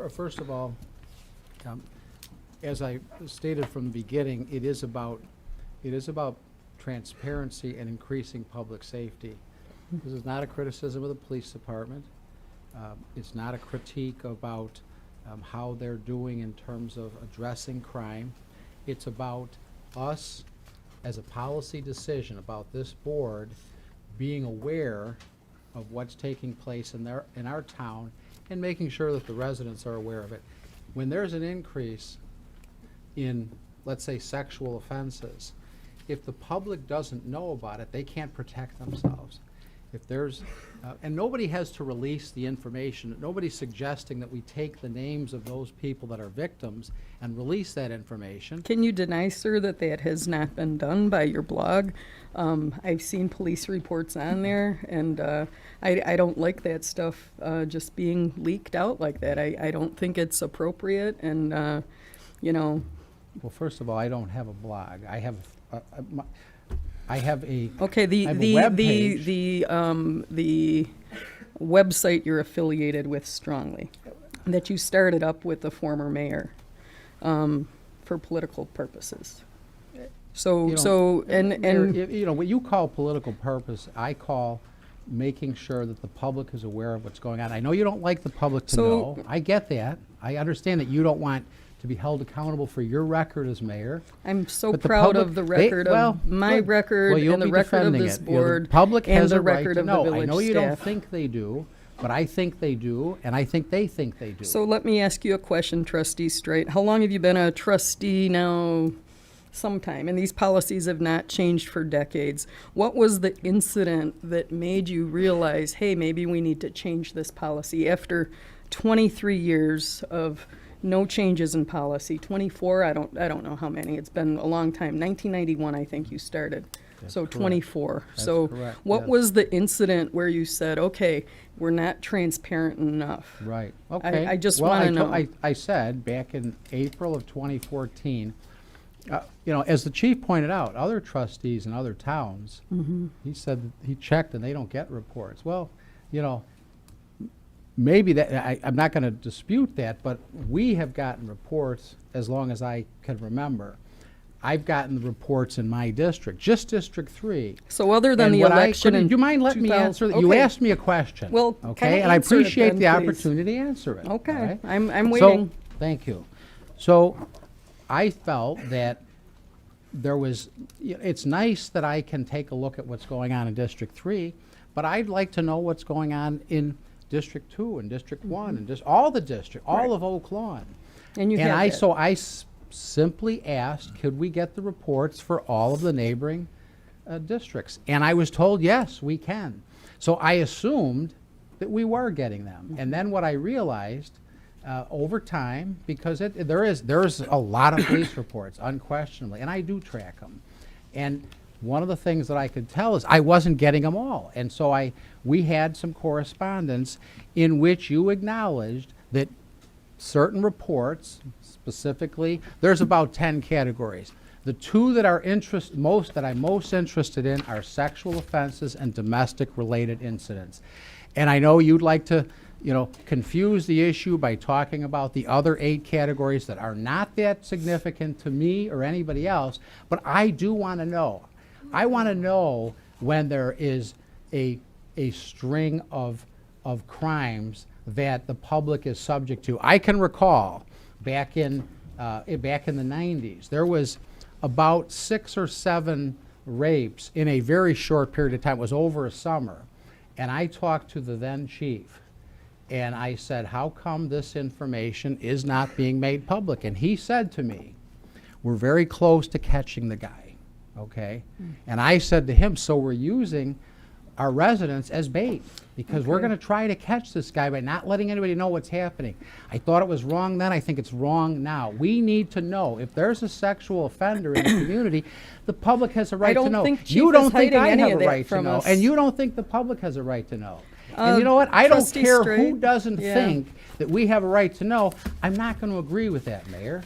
First of all, as I stated from the beginning, it is about transparency and increasing public safety. This is not a criticism of the police department. It's not a critique about how they're doing in terms of addressing crime. It's about us, as a policy decision, about this board being aware of what's taking place in our town and making sure that the residents are aware of it. When there's an increase in, let's say, sexual offenses, if the public doesn't know about it, they can't protect themselves. If there's, and nobody has to release the information. Nobody's suggesting that we take the names of those people that are victims and release that information. Can you deny, sir, that that has not been done by your blog? I've seen police reports on there, and I don't like that stuff just being leaked out like that. I don't think it's appropriate, and, you know. Well, first of all, I don't have a blog. I have a Okay, the website you're affiliated with strongly, that you started up with the former mayor for political purposes. So, you know, what you call political purpose, I call making sure that the public is aware of what's going on. I know you don't like the public to know. I get that. I understand that you don't want to be held accountable for your record as mayor. I'm so proud of the record of my record and the record of this board the public and has the a right record to of the know. village I know you don't staff. think they do, but I think they do, and I think they do. So let me ask you a question, Trustee Streit. How long have you been a trustee now? Sometime, and these policies have not changed for decades. What was the incident that made you realize, hey, maybe we need to change this policy after 23 years of no changes in policy? 24, I don't know how many. It's been a long time. 1991, I think you started. That's so correct. 24. That's so correct, what yes. was the incident where you said, okay, we're not transparent enough? Right. Okay. I just well, want to know. I said back in April of 2014, you know, as the chief pointed out, other trustees in other towns, he said that he checked and they don't get reports. Well, you know, maybe that, I'm not going to dispute that, but we have gotten reports as long as I can remember. I've gotten the reports in my district, just District 3. So other than And the what election in do you mind letting me 2000 answer that? You okay. asked me a question. Well, okay, kinda and I answer it appreciate then, the please. opportunity to answer it. Okay, all right? I'm waiting. So, thank you. So, I felt that there was, it's nice that I can take a look at what's going on in District 3, but I'd like to know what's going on in District 2 and District 1 and just all the districts, all of Oak Lawn. And you And have that. so I simply asked, could we get the reports for all of the neighboring districts? And I was told, yes, we can. So I assumed that we were getting them. And then what I realized over time, because there's a lot of police reports, unquestionably, and I do track them. And one of the things that I could tell is I wasn't getting them all. And so we had some correspondence in which you acknowledged that certain reports, specifically, there's about 10 categories. The two that I'm most interested in are sexual offenses and domestic-related incidents. And I know you'd like to, you know, confuse the issue by talking about the other 8 categories that are not that significant to me or anybody else, but I do want to know. I want to know when there is a string of crimes that the public is subject to. I can recall back in the 90s, there was about 6 or 7 rapes in a very short period of time. It was over a summer. And I talked to the then chief, and I said, how come this information is not being made public? And he said to me, we're very close to catching the guy, okay? And I said to him, so we're using our residents as bait, because we're going to try to catch this guy by not letting anybody know what's happening. I thought it was wrong then. I think it's wrong now. We need to know if there's a sexual offender in the community, the public has a right to know. You don't think I have a right to know, and you don't think the public has a right to know. And you know what? I don't care who doesn't think that we have a right to know. I'm not going to agree with that, Mayor.